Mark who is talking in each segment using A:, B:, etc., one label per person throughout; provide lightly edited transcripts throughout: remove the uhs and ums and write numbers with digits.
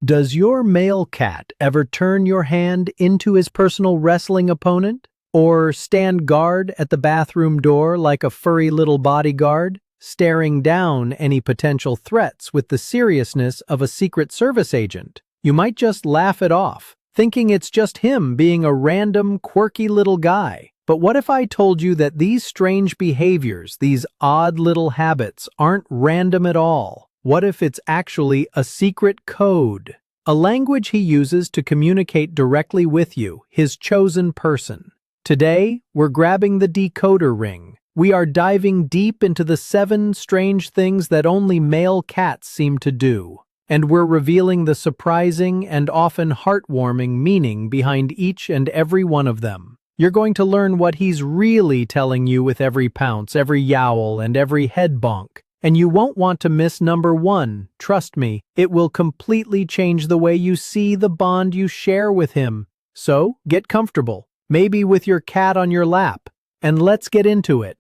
A: Does your male cat ever turn your hand into his personal wrestling opponent? Or stand guard at the bathroom door like a furry little bodyguard, staring down any potential threats with the seriousness of a Secret Service agent? You might just laugh it off, thinking it's just him being a random, quirky little guy. But what if I told you that these strange behaviors, these odd little habits, aren't random at all? What if it's actually a secret code? A language he uses to communicate directly with you, his chosen person. Today, we're grabbing the decoder ring. We are diving deep into the 7 strange things that only male cats seem to do. And we're revealing the surprising and often heartwarming meaning behind each and every one of them. You're going to learn what he's really telling you with every pounce, every yowl, and every head bonk. And you won't want to miss number 1. Trust me, it will completely change the way you see the bond you share with him. So, get comfortable, maybe with your cat on your lap, and let's get into it.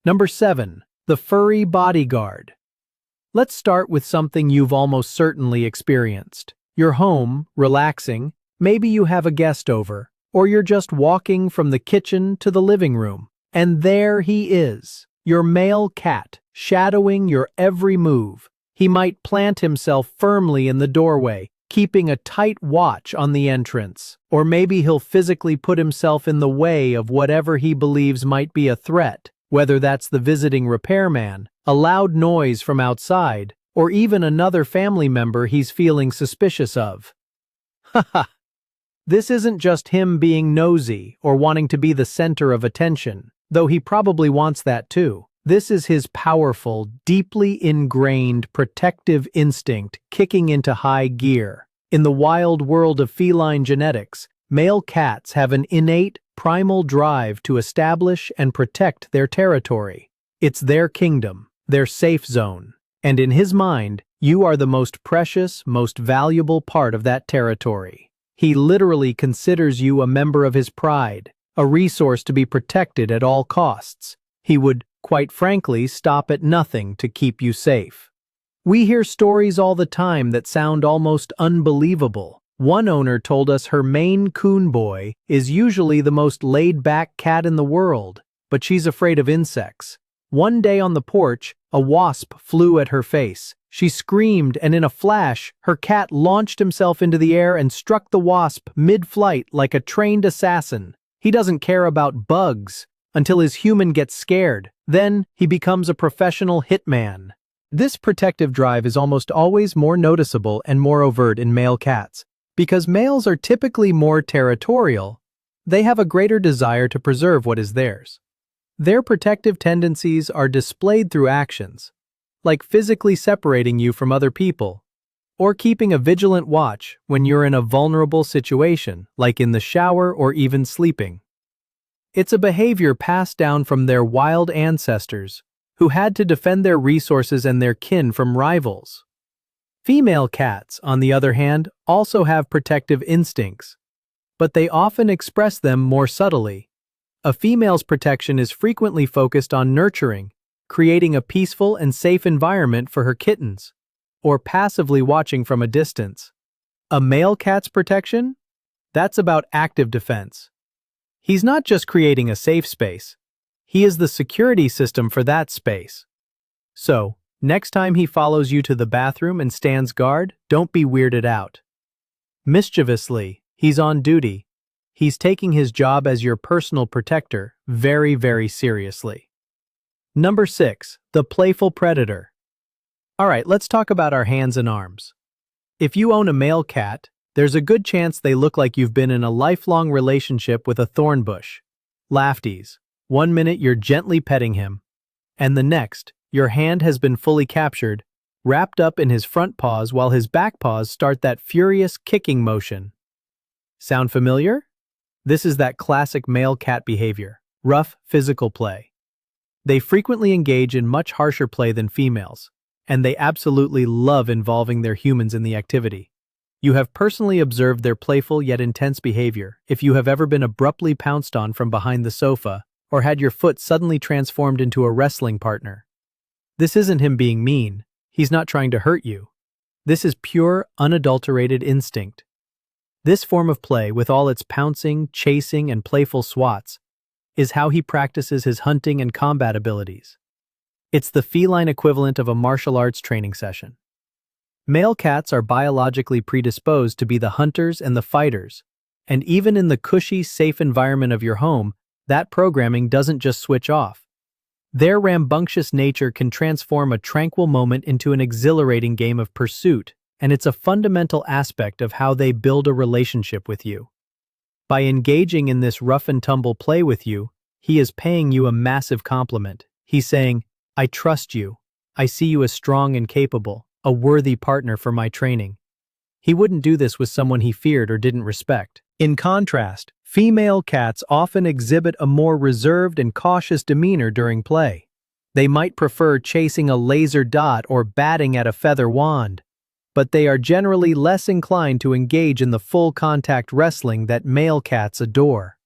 A: Number 7. The furry bodyguard. Let's start with something you've almost certainly experienced. You're home, relaxing, maybe you have a guest over, or you're just walking from the kitchen to the living room. And there he is, your male cat, shadowing your every move. He might plant himself firmly in the doorway, keeping a tight watch on the entrance. Or maybe he'll physically put himself in the way of whatever he believes might be a threat, whether that's the visiting repairman, a loud noise from outside, or even another family member he's feeling suspicious of. Haha. This isn't just him being nosy or wanting to be the center of attention, though he probably wants that too. This is his powerful, deeply ingrained protective instinct kicking into high gear. In the wild world of feline genetics, male cats have an innate, primal drive to establish and protect their territory. It's their kingdom, their safe zone. And in his mind, you are the most precious, most valuable part of that territory. He literally considers you a member of his pride, a resource to be protected at all costs. He would, quite frankly, stop at nothing to keep you safe. We hear stories all the time that sound almost unbelievable. One owner told us her Maine Coon boy is usually the most laid-back cat in the world, but she's afraid of insects. One day on the porch, a wasp flew at her face. She screamed, and in a flash, her cat launched himself into the air and struck the wasp mid-flight like a trained assassin. He doesn't care about bugs until his human gets scared. Then, he becomes a professional hitman. This protective drive is almost always more noticeable and more overt in male cats. Because males are typically more territorial, they have a greater desire to preserve what is theirs. Their protective tendencies are displayed through actions, like physically separating you from other people, or keeping a vigilant watch when you're in a vulnerable situation, like in the shower or even sleeping. It's a behavior passed down from their wild ancestors, who had to defend their resources and their kin from rivals. Female cats, on the other hand, also have protective instincts, but they often express them more subtly. A female's protection is frequently focused on nurturing, creating a peaceful and safe environment for her kittens, or passively watching from a distance. A male cat's protection? That's about active defense. He's not just creating a safe space, he is the security system for that space. So, next time he follows you to the bathroom and stands guard, don't be weirded out. Mischievously, he's on duty. He's taking his job as your personal protector very, very seriously. Number 6. The playful predator. Alright, let's talk about our hands and arms. If you own a male cat, there's a good chance they look like you've been in a lifelong relationship with a thorn bush. Lafties. One minute you're gently petting him, and the next, your hand has been fully captured, wrapped up in his front paws while his back paws start that furious kicking motion. Sound familiar? This is that classic male cat behavior, rough physical play. They frequently engage in much harsher play than females, and they absolutely love involving their humans in the activity. You have personally observed their playful yet intense behavior if you have ever been abruptly pounced on from behind the sofa or had your foot suddenly transformed into a wrestling partner. This isn't him being mean. He's not trying to hurt you. This is pure, unadulterated instinct. This form of play, with all its pouncing, chasing, and playful swats, is how he practices his hunting and combat abilities. It's the feline equivalent of a martial arts training session. Male cats are biologically predisposed to be the hunters and the fighters, and even in the cushy, safe environment of your home, that programming doesn't just switch off. Their rambunctious nature can transform a tranquil moment into an exhilarating game of pursuit, and it's a fundamental aspect of how they build a relationship with you. By engaging in this rough-and-tumble play with you, he is paying you a massive compliment. He's saying, "I trust you. I see you as strong and capable, a worthy partner for my training." He wouldn't do this with someone he feared or didn't respect. In contrast, female cats often exhibit a more reserved and cautious demeanor during play. They might prefer chasing a laser dot or batting at a feather wand, but they are generally less inclined to engage in the full-contact wrestling that male cats adore.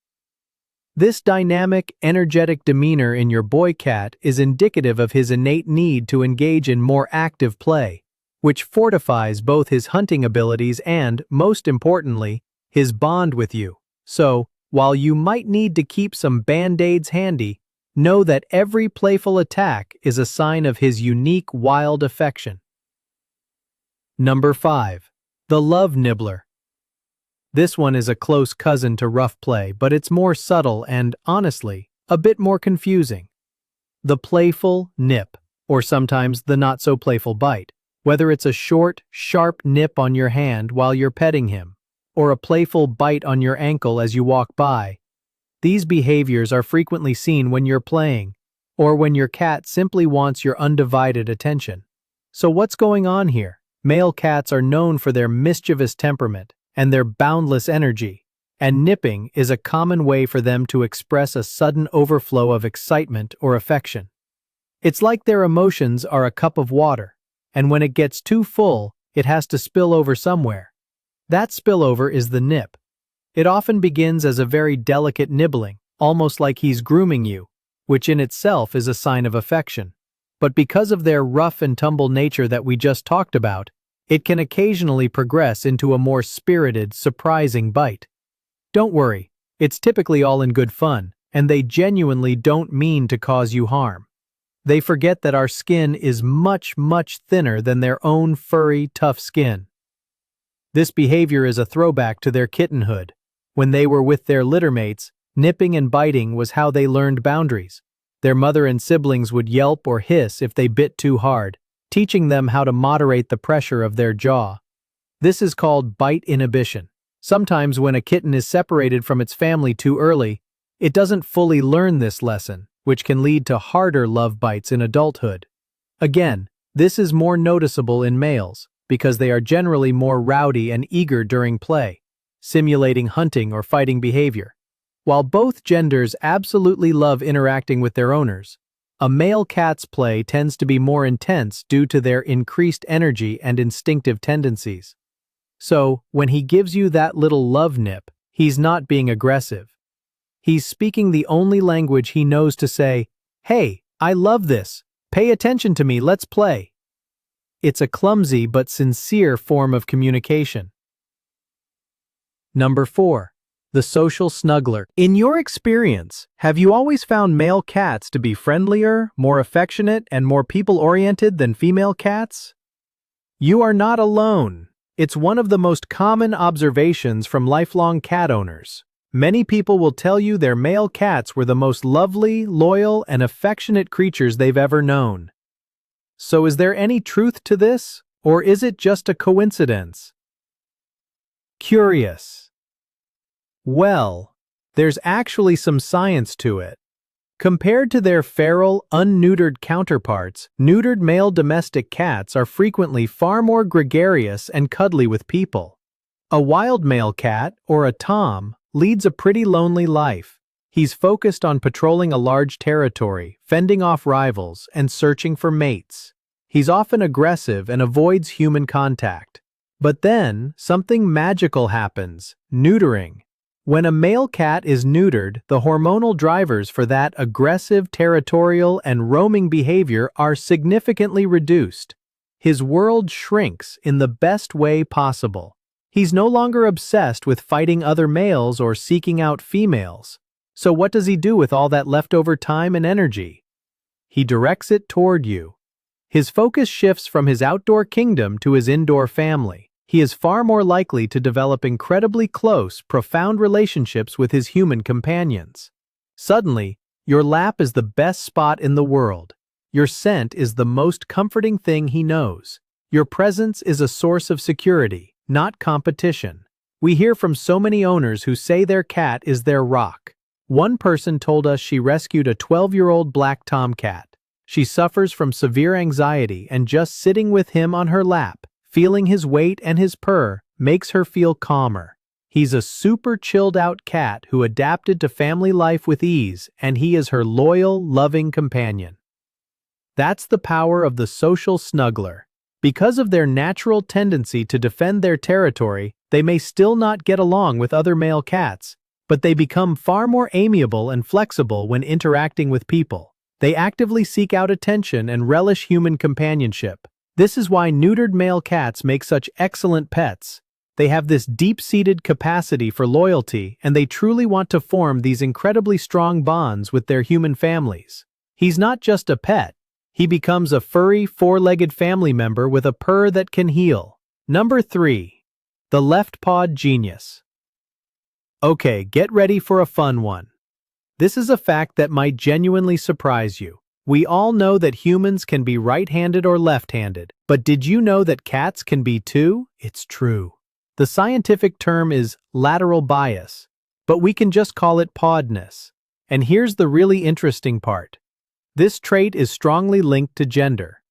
A: This dynamic, energetic demeanor in your boy cat is indicative of his innate need to engage in more active play, which fortifies both his hunting abilities and, most importantly, his bond with you. So, while you might need to keep some band-aids handy, know that every playful attack is a sign of his unique wild affection. Number 5. The love nibbler. This one is a close cousin to rough play, but it's more subtle and, honestly, a bit more confusing. The playful nip, or sometimes the not-so-playful bite, whether it's a short, sharp nip on your hand while you're petting him, or a playful bite on your ankle as you walk by. These behaviors are frequently seen when you're playing, or when your cat simply wants your undivided attention. So what's going on here? Male cats are known for their mischievous temperament and their boundless energy, and nipping is a common way for them to express a sudden overflow of excitement or affection. It's like their emotions are a cup of water, and when it gets too full, it has to spill over somewhere. That spillover is the nip. It often begins as a very delicate nibbling, almost like he's grooming you, which in itself is a sign of affection. But because of their rough-and-tumble nature that we just talked about, it can occasionally progress into a more spirited, surprising bite. Don't worry, it's typically all in good fun, and they genuinely don't mean to cause you harm. They forget that our skin is much, much thinner than their own furry, tough skin. This behavior is a throwback to their kittenhood. When they were with their littermates, nipping and biting was how they learned boundaries. Their mother and siblings would yelp or hiss if they bit too hard, teaching them how to moderate the pressure of their jaw. This is called bite inhibition. Sometimes when a kitten is separated from its family too early, it doesn't fully learn this lesson, which can lead to harder love bites in adulthood. Again, this is more noticeable in males, because they are generally more rowdy and eager during play, simulating hunting or fighting behavior. While both genders absolutely love interacting with their owners, a male cat's play tends to be more intense due to their increased energy and instinctive tendencies. So, when he gives you that little love nip, he's not being aggressive. He's speaking the only language he knows to say, "Hey, I love this. Pay attention to me, let's play." It's a clumsy but sincere form of communication. Number 4. The social snuggler. In your experience, have you always found male cats to be friendlier, more affectionate, and more people-oriented than female cats? You are not alone. It's one of the most common observations from lifelong cat owners. Many people will tell you their male cats were the most lovely, loyal, and affectionate creatures they've ever known. So is there any truth to this, or is it just a coincidence? Curious. Well, there's actually some science to it. Compared to their feral, unneutered counterparts, neutered male domestic cats are frequently far more gregarious and cuddly with people. A wild male cat, or a tom, leads a pretty lonely life. He's focused on patrolling a large territory, fending off rivals, and searching for mates. He's often aggressive and avoids human contact. But then, something magical happens: neutering. When a male cat is neutered, the hormonal drivers for that aggressive, territorial, and roaming behavior are significantly reduced. his world shrinks in the best way possible. He's no longer obsessed with fighting other males or seeking out females. So what does he do with all that leftover time and energy? He directs it toward you. His focus shifts from his outdoor kingdom to his indoor family. He is far more likely to develop incredibly close, profound relationships with his human companions. Suddenly, your lap is the best spot in the world. Your scent is the most comforting thing he knows. Your presence is a source of security, not competition. We hear from so many owners who say their cat is their rock. One person told us she rescued a 12-year-old black tomcat. She suffers from severe anxiety, and just sitting with him on her lap, feeling his weight and his purr, makes her feel calmer. He's a super chilled-out cat who adapted to family life with ease, and he is her loyal, loving companion. That's the power of the social snuggler. Because of their natural tendency to defend their territory, they may still not get along with other male cats, but they become far more amiable and flexible when interacting with people. They actively seek out attention and relish human companionship. This is why neutered male cats make such excellent pets. They have this deep-seated capacity for loyalty, and they truly want to form these incredibly strong bonds with their human families. He's not just a pet. He becomes a furry, four-legged family member with a purr that can heal. Number 3. The left-pawed genius. Okay, get ready for a fun one. This is a fact that might genuinely surprise you. We all know that humans can be right-handed or left-handed, but did you know that cats can be too? It's true. The scientific term is lateral bias, but we can just call it pawedness. And here's the really interesting part. This trait is strongly linked to gender.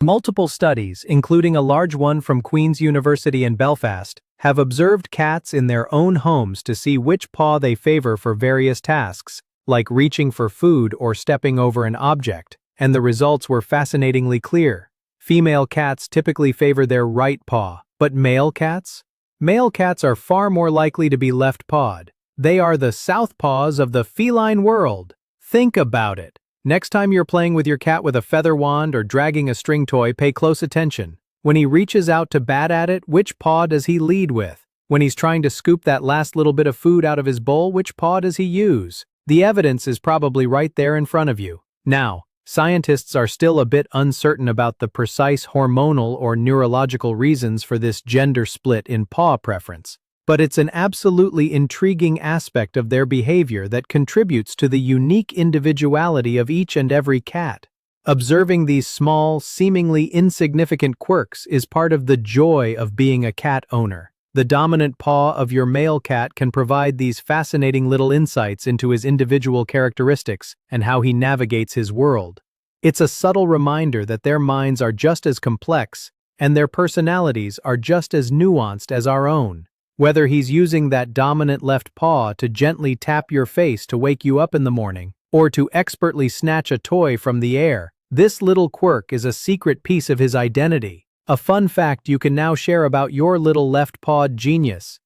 A: Multiple studies, including a large one from Queen's University in Belfast, have observed cats in their own homes to see which paw they favor for various tasks, like reaching for food or stepping over an object, and the results were fascinatingly clear. Female cats typically favor their right paw, but male cats? Male cats are far more likely to be left-pawed. They are the southpaws of the feline world. Think about it. Next time you're playing with your cat with a feather wand or dragging a string toy, pay close attention. When he reaches out to bat at it, which paw does he lead with? When he's trying to scoop that last little bit of food out of his bowl, which paw does he use? The evidence is probably right there in front of you. Now, scientists are still a bit uncertain about the precise hormonal or neurological reasons for this gender split in paw preference, but it's an absolutely intriguing aspect of their behavior that contributes to the unique individuality of each and every cat. Observing these small, seemingly insignificant quirks is part of the joy of being a cat owner. The dominant paw of your male cat can provide these fascinating little insights into his individual characteristics and how he navigates his world. It's a subtle reminder that their minds are just as complex and their personalities are just as nuanced as our own. Whether he's using that dominant left paw to gently tap your face to wake you up in the morning, or to expertly snatch a toy from the air, this little quirk is a secret piece of his identity. A fun fact you can now share about your little left-pawed genius.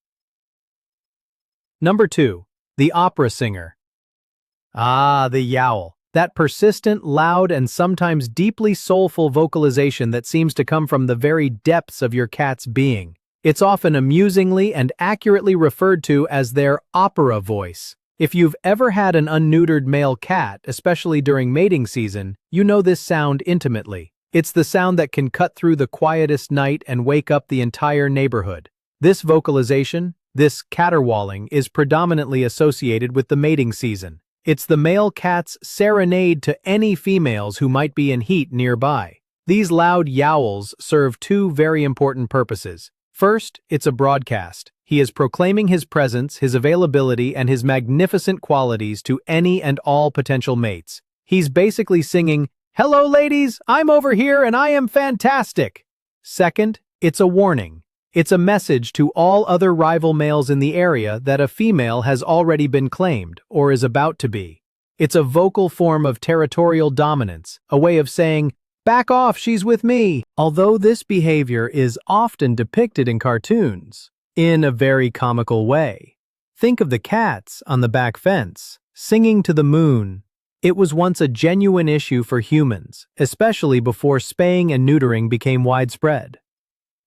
A: Number 2. The opera singer. Ah, the yowl. That persistent, loud, and sometimes deeply soulful vocalization that seems to come from the very depths of your cat's being. It's often amusingly and accurately referred to as their opera voice. If you've ever had an unneutered male cat, especially during mating season, you know this sound intimately. It's the sound that can cut through the quietest night and wake up the entire neighborhood. This vocalization, this caterwauling, is predominantly associated with the mating season. It's the male cat's serenade to any females who might be in heat nearby. These loud yowls serve two very important purposes. First, it's a broadcast. He is proclaiming his presence, his availability, and his magnificent qualities to any and all potential mates. He's basically singing, "Hello ladies, I'm over here and I am fantastic." Second, it's a warning. It's a message to all other rival males in the area that a female has already been claimed or is about to be. It's a vocal form of territorial dominance, a way of saying, "Back off, she's with me." Although this behavior is often depicted in cartoons, in a very comical way. Think of the cats on the back fence, singing to the moon, It was once a genuine issue for humans, especially before spaying and neutering became widespread.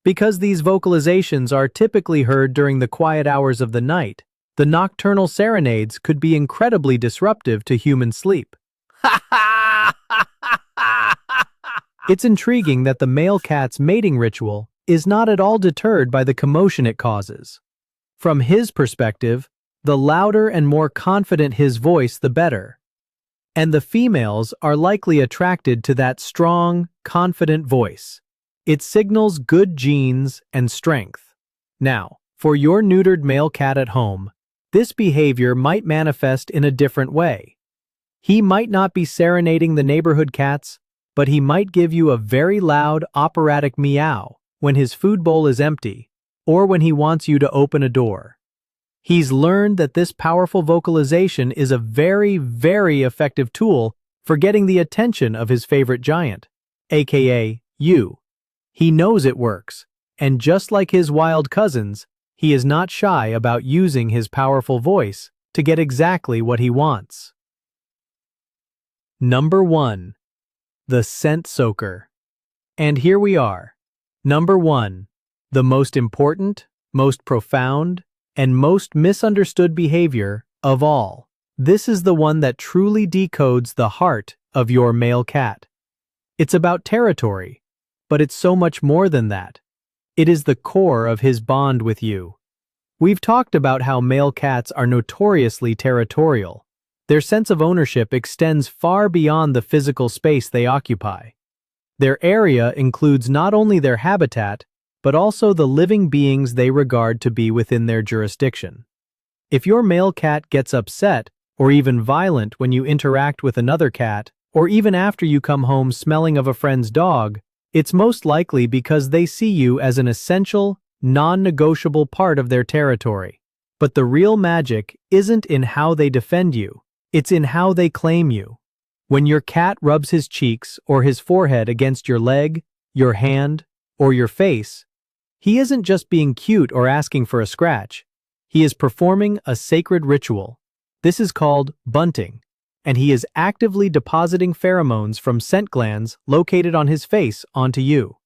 A: Because these vocalizations are typically heard during the quiet hours of the night, the nocturnal serenades could be incredibly disruptive to human sleep. It's intriguing that the male cat's mating ritual is not at all deterred by the commotion it causes. From his perspective, the louder and more confident his voice, the better. And the females are likely attracted to that strong, confident voice. It signals good genes and strength. Now, for your neutered male cat at home, this behavior might manifest in a different way. He might not be serenading the neighborhood cats, but he might give you a very loud, operatic meow when his food bowl is empty, or when he wants you to open a door. He's learned that this powerful vocalization is a very, very effective tool for getting the attention of his favorite giant, aka you. He knows it works, and just like his wild cousins, he is not shy about using his powerful voice to get exactly what he wants. Number 1. The scent soaker. And here we are. Number 1. The most important, most profound, and most misunderstood behavior of all. This is the one that truly decodes the heart of your male cat. It's about territory, but it's so much more than that. It is the core of his bond with you. We've talked about how male cats are notoriously territorial. Their sense of ownership extends far beyond the physical space they occupy. Their area includes not only their habitat, but also the living beings they regard to be within their jurisdiction. If your male cat gets upset or even violent when you interact with another cat, or even after you come home smelling of a friend's dog, it's most likely because they see you as an essential, non-negotiable part of their territory. But the real magic isn't in how they defend you, it's in how they claim you. When your cat rubs his cheeks or his forehead against your leg, your hand, or your face, he isn't just being cute or asking for a scratch. He is performing a sacred ritual. This is called bunting, and he is actively depositing pheromones from scent glands located on his face onto you.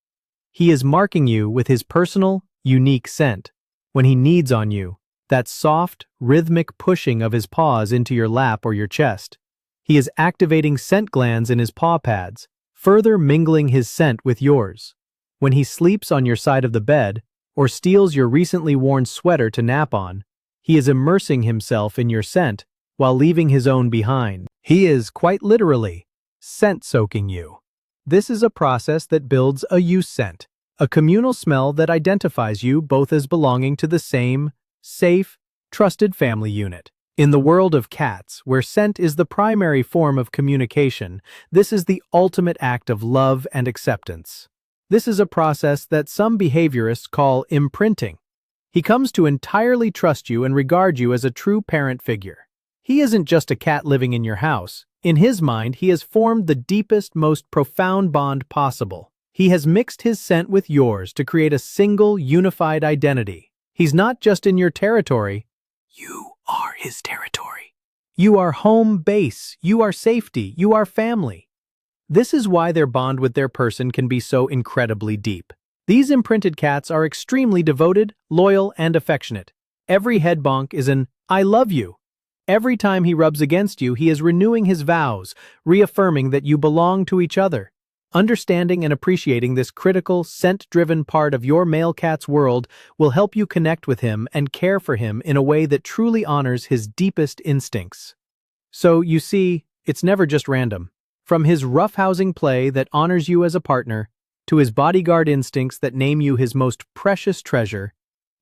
A: He is marking you with his personal, unique scent. When he kneads on you, that soft, rhythmic pushing of his paws into your lap or your chest. He is activating scent glands in his paw pads, further mingling his scent with yours. When he sleeps on your side of the bed, or steals your recently worn sweater to nap on, he is immersing himself in your scent while leaving his own behind. He is, quite literally, scent-soaking you. This is a process that builds a you scent, a communal smell that identifies you both as belonging to the same, safe, trusted family unit. In the world of cats, where scent is the primary form of communication, this is the ultimate act of love and acceptance. This is a process that some behaviorists call imprinting. He comes to entirely trust you and regard you as a true parent figure. He isn't just a cat living in your house. In his mind, he has formed the deepest, most profound bond possible. He has mixed his scent with yours to create a single, unified identity. He's not just in your territory. You are his territory. You are home base. You are safety. You are family. This is why their bond with their person can be so incredibly deep. These imprinted cats are extremely devoted, loyal, and affectionate. Every head bonk is an "I love you." Every time he rubs against you, he is renewing his vows, reaffirming that you belong to each other. Understanding and appreciating this critical, scent-driven part of your male cat's world will help you connect with him and care for him in a way that truly honors his deepest instincts. So, you see, it's never just random. From his roughhousing play that honors you as a partner, to his bodyguard instincts that name you his most precious treasure,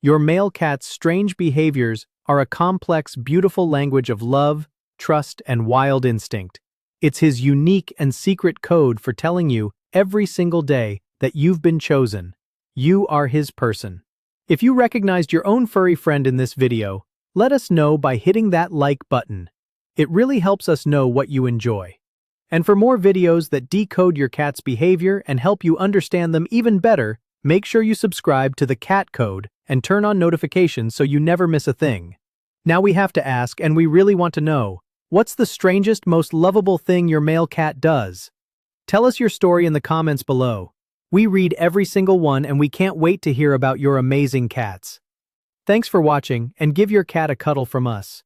A: your male cat's strange behaviors are a complex, beautiful language of love, trust, and wild instinct. It's his unique and secret code for telling you every single day that you've been chosen. You are his person. If you recognized your own furry friend in this video, let us know by hitting that like button. It really helps us know what you enjoy. And for more videos that decode your cat's behavior and help you understand them even better, make sure you subscribe to the Cat Code and turn on notifications so you never miss a thing. Now we have to ask, and we really want to know, What's the strangest, most lovable thing your male cat does? Tell us your story in the comments below. We read every single one and we can't wait to hear about your amazing cats. Thanks for watching and give your cat a cuddle from us.